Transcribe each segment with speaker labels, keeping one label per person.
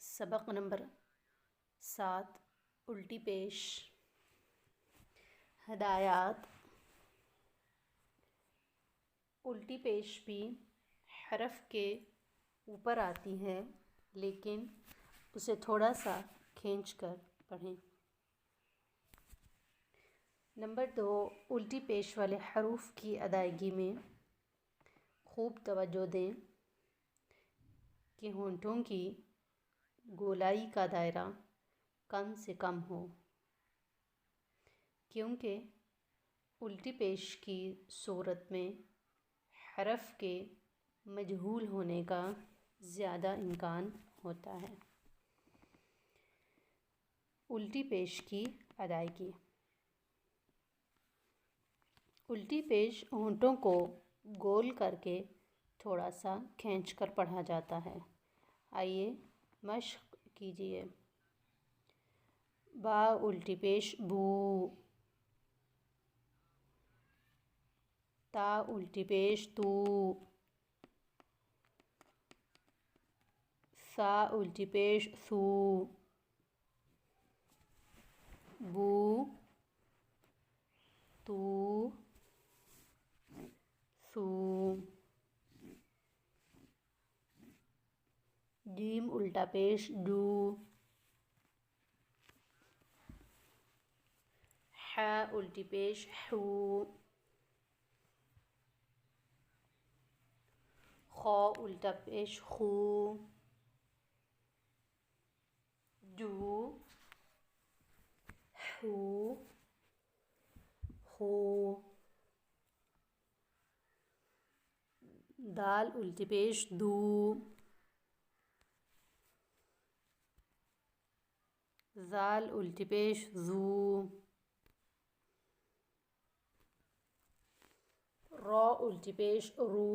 Speaker 1: सबक नंबर 7 उल्टी पेश। हदायत। उल्टी पेश भी हरफ के ऊपर आती है, लेकिन उसे थोड़ा सा खींचकर पढ़ें। नंबर 2, उल्टी पेश वाले हरूफ की अदायगी में खूब तवज्जो दें कि होंठों की गोलाई का दायरा कम से कम हो, क्योंकि उल्टी पेश की सूरत में हरफ के मजहूल होने का ज़्यादा इम्कान होता है। उल्टी पेश की अदायगी। उल्टी पेश होंठों को गोल करके थोड़ा सा खींचकर पढ़ा जाता है। आइए मश्क कीजिए। बा उल्टी पेश बू, ता उल्टी पेश तू, सा उल्टी पेश सू, बू, तू, सू। जीम उल्टा पेश डू, हा उल्टी पेश हू, खौ उल्टा पेश खू, जू, हू, हू। दाल उल्टी पेश दू, ज़ाल उल्टी पेश ज़ू, रौ उल्टी पेश रू,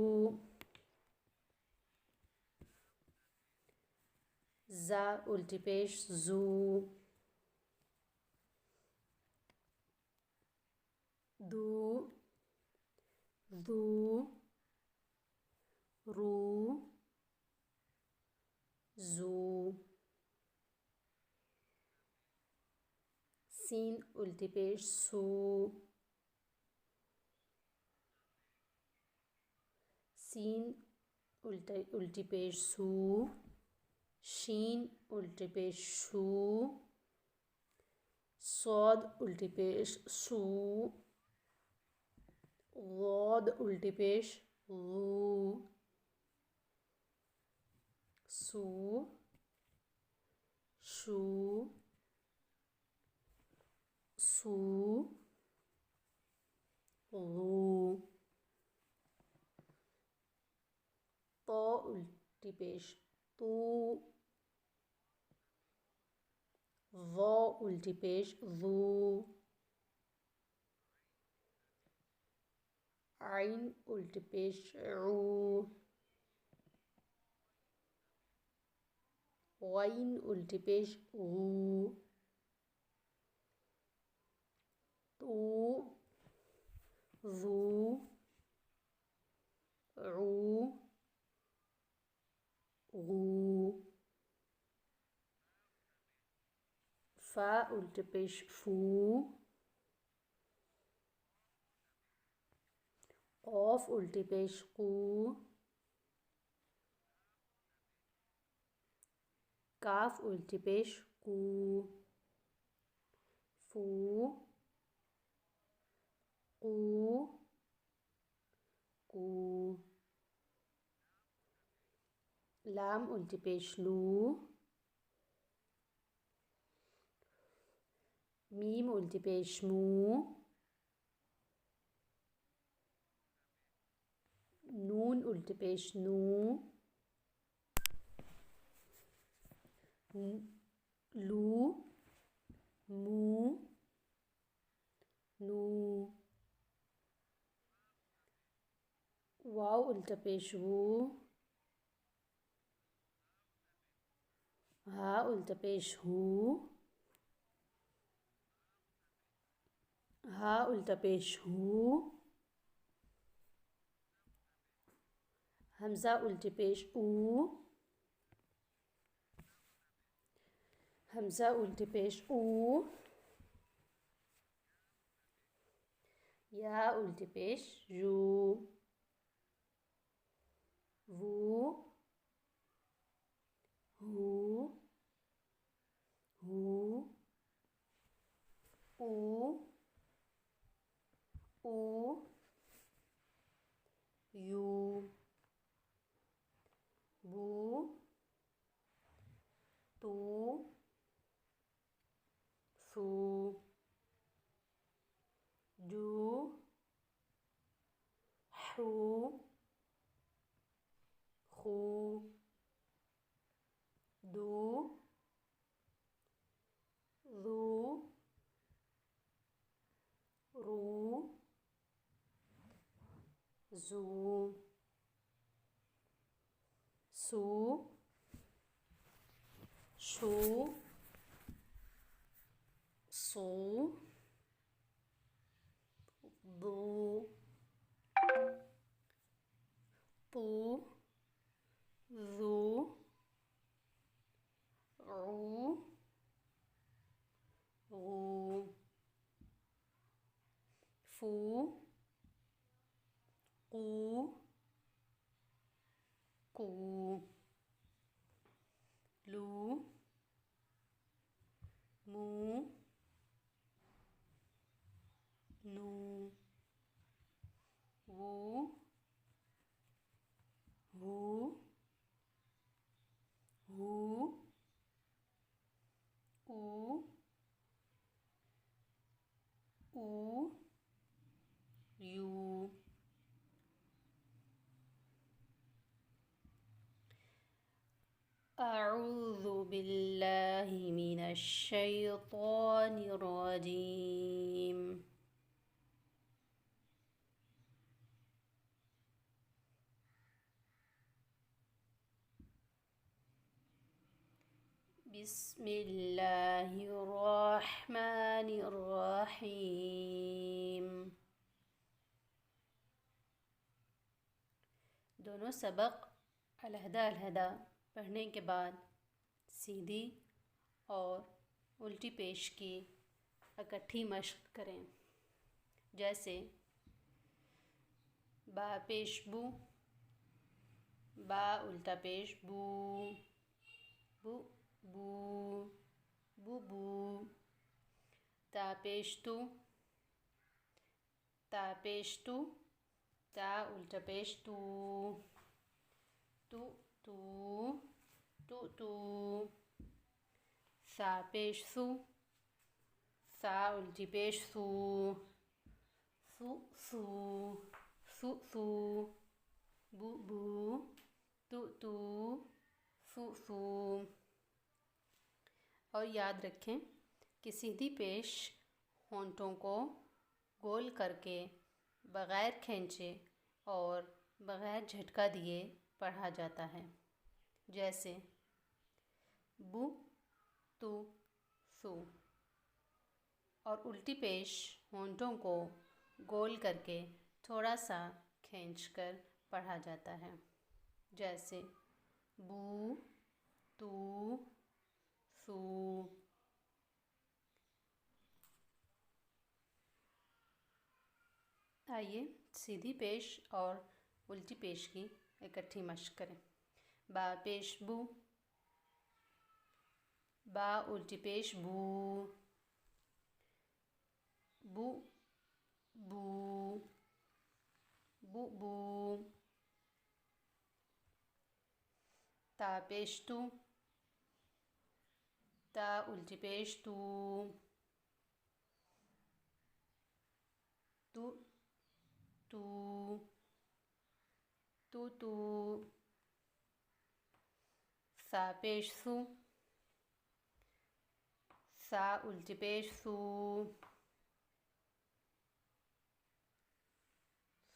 Speaker 1: ज़ा उल्टी पेश ज़ू, दू, ज़ू, रू, ज़ू। सीन उल्टी पेश सू, सीन उल्टी पेश सू, शीन उल्टी पेश शू, सौद उल्टी पेश सू, गौद उल्टी पेश गू, सू, शू, सू, गू। तो उल्टी पेश तू, वो उल्टी पेश वू, आइन उल्टी पेश ऊ, वाइन उल्टी पेश गू, तू, ज़ू, ऊ, गू। फा उल्टी पेश फू, ऑफ उल्टी पेश कू, काफ उल्टी पेश कू, फू, कू, कू। लाम उल्टी पेश लू, मीम उल्टी पेश मू, नून उल्टी पेश नू, लू मू नू। वाव उल्टा पेश वू। हा उल्टा पेश हू। हा उल्टा पेश हू। हमज़ा उल्टे पेश ऊ। हमज़ा उल्टे पेश ऊ। या उल्टे पेश यू। वू हू हू ऊ ऊ यू बू तू सू डू हू खू दू रू रू जू सू शू सू बू पू रू रू रू फू कू कू लू मू नू वू हू हू ऊ ऊ यू। अऊज़ु बिल्लाहि मिनश शैतानिर रजीम। बिस्मिल्लाहिर्रहमानिर्रहीम। दोनों सबक अलहदा अलहदा पढ़ने के बाद सीधी और उल्टी पेश की इकट्ठी मश्क करें। जैसे बा पेश बू, बा उल्टा पेश बू, बू बू बू बू। ता पेश तू, ता पेश तू, ता उल्टा पेश तू, तू तू तू तू। सा पेश सू, सा उल्टी पेश सू, सू सू सू सू। बू बू तू तू सू सू। और याद रखें कि सीधी पेश होंठों को गोल करके बग़ैर खींचे और बग़ैर झटका दिए पढ़ा जाता है। जैसे बू तू सू। और उल्टी पेश होंठों को गोल करके थोड़ा सा खींचकर पढ़ा जाता है। जैसे बू तू सू। आइए सीधी पेश और उल्टी पेश की इकट्ठी मश्क करें। बा पेश बू, बा उल्टी पेश बू, बू बू बू बू। ता पेश तू, ता उल्टी पेश तू, तू तू तू तू। सा पेश सू, सा उल्टी पेश सू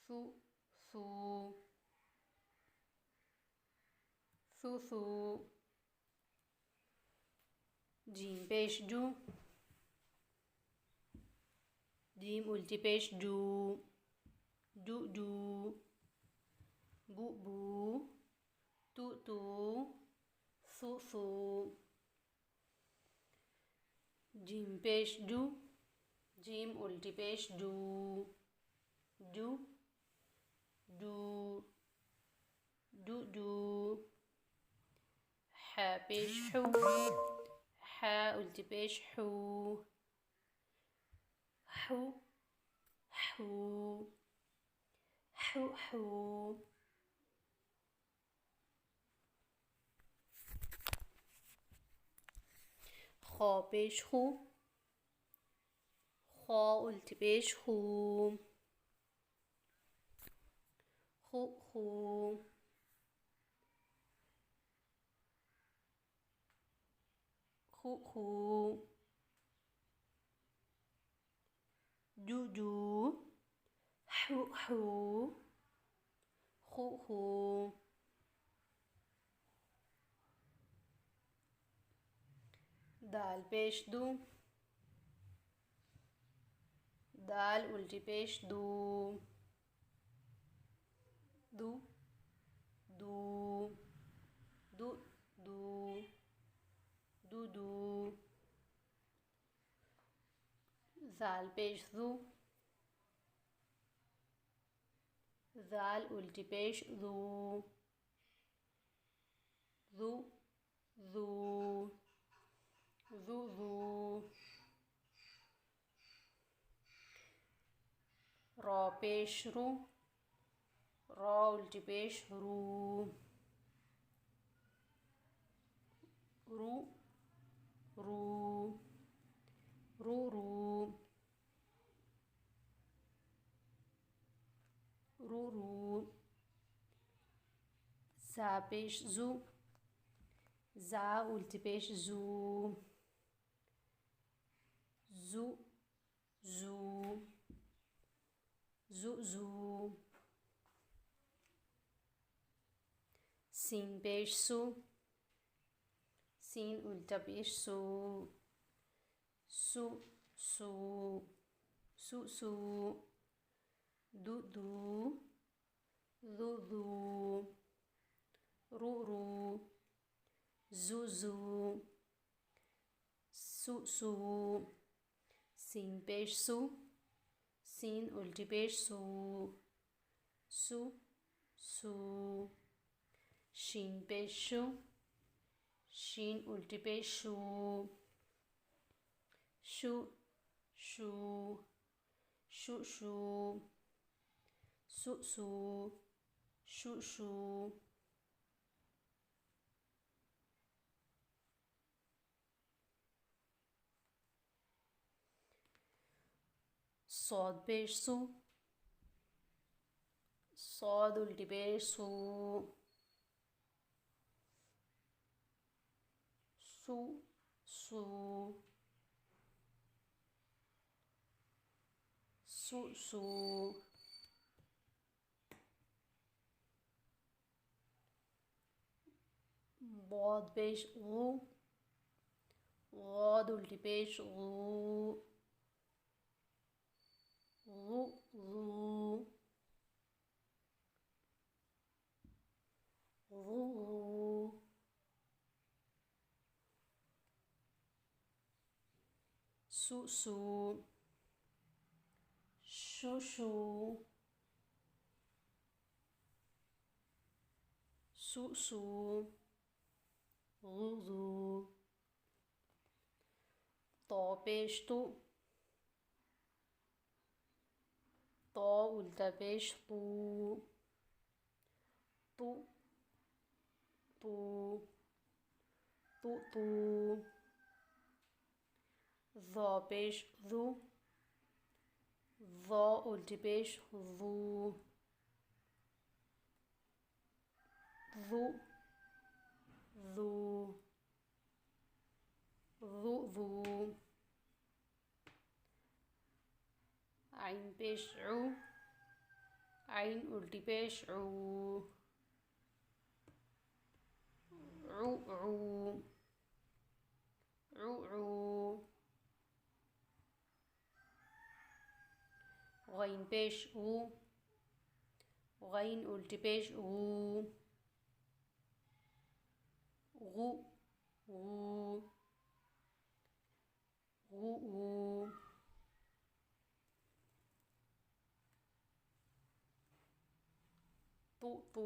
Speaker 1: सू सू सू सू। जीम पेश जू जीम उल्टी पेश जू डू डू बू बू तू तू सू सू। जीम पेश जू जीम उल्टी पेश do do do do do. है पेश हू है उल्टी पेश हू हू हू हू हू। खौ पेश खू खौ उल्टी पेश खू खू खू खू खू। जू जू हू हू खू खू। दाल पेश दू दाल उल्टी पेश दू दू दू दू दू दू दू। जाल पेश जू जाल उल्टी पेश जू जू जू जू जू। रौ पेश रू रौ उल्टी पेश रू रू रू रू रू रू रू। जा पेश जू जा उल्टी पेश जू जू जू जू जू। सीन पेश सू सीन उल्टा पेश सू सू सू सू सू। दू दू दू दू रू रू जू जू सू सू। सीन पेश सू सीन उल्टी पेश सू सू सू। शीन पेश शू शीन उल्टी पेश शू शू शू शू शू शू शू शू शू। सौद पेश सू सौद उल्टी पेश सू सू सू सू सू। बहुत पेश गू गौद उल्टी पेश गू गू गू गू गू। सू सू शू शू सू सू गू गू। तो पेश तू तो उल्टा पेश तू तू तू तू तू। ज़ो पेश ज़ू ज़ो उल्टी पेश zoo zoo zoo zoo zoo. आइन पेश उ, आइन उल्टी पेश उ, उ उ, उ उ, गैन पेश उ, गैन उल्टी पेश उ, गु गु, गु गु, तु तु,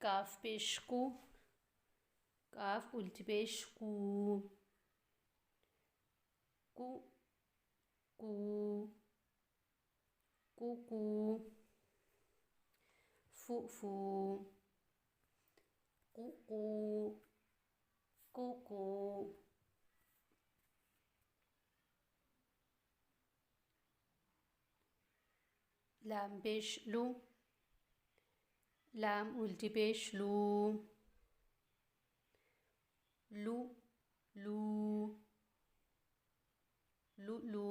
Speaker 1: काफ पेश को, काफ उल्टी पेश कू, कू कू, कू कू. फू फू, कू कू, कू कू. लाम पेश लू, लाम उल्टी पेश लू, लू लू, लू लू.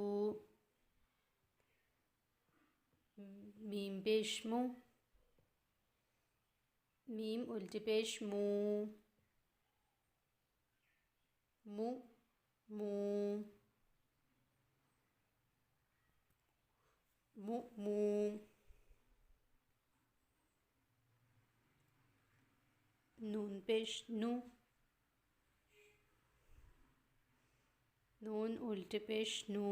Speaker 1: मीम पेश मू, मीम उल्टी पेश मू, मू मू, मू मू. नून पेश नू, नून उल्टी पेश नू,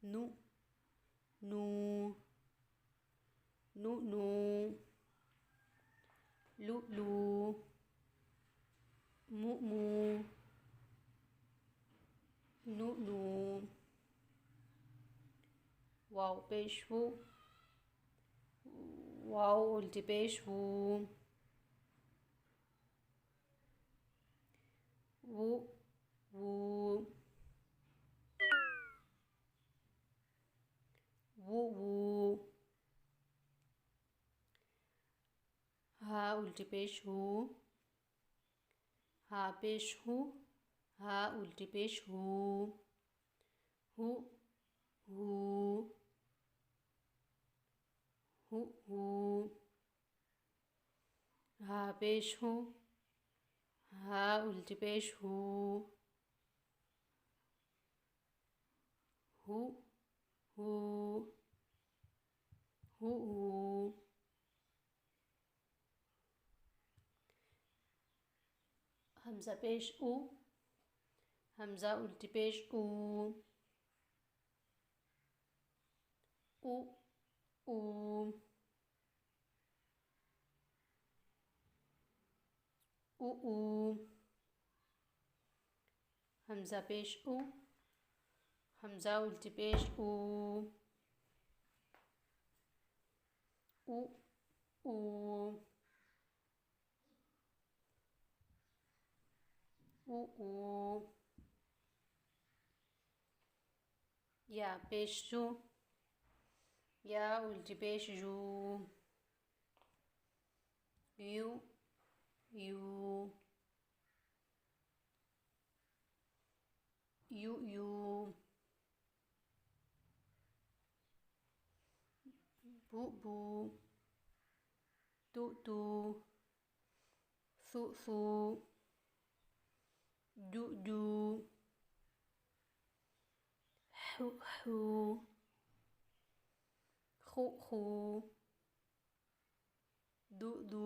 Speaker 1: नू नू, नू नू. लू लू, मू मू, नू नू. वाव पेश वो, वाव उल्टी पेश वो, वो वो, वो वो. हा उल्टी पेश हो, हा पेश हो, हा उल्टी पेश हो, हु हु, हु हु. हा पेश हो, हा उल्टी पेश हो, who who, who who. Hamza पेश उ, हमजा उल्टी पेश उ, उ उ, उ उ. हमजा पेश उ, हमजा उल्टी पेश उ, उ उ, उ उ. या पेश जू, या उल्टी पेश you, you you, you you. बू बू, तू तू, सू सू, जू जू, हू हू, खू खू, दू दू,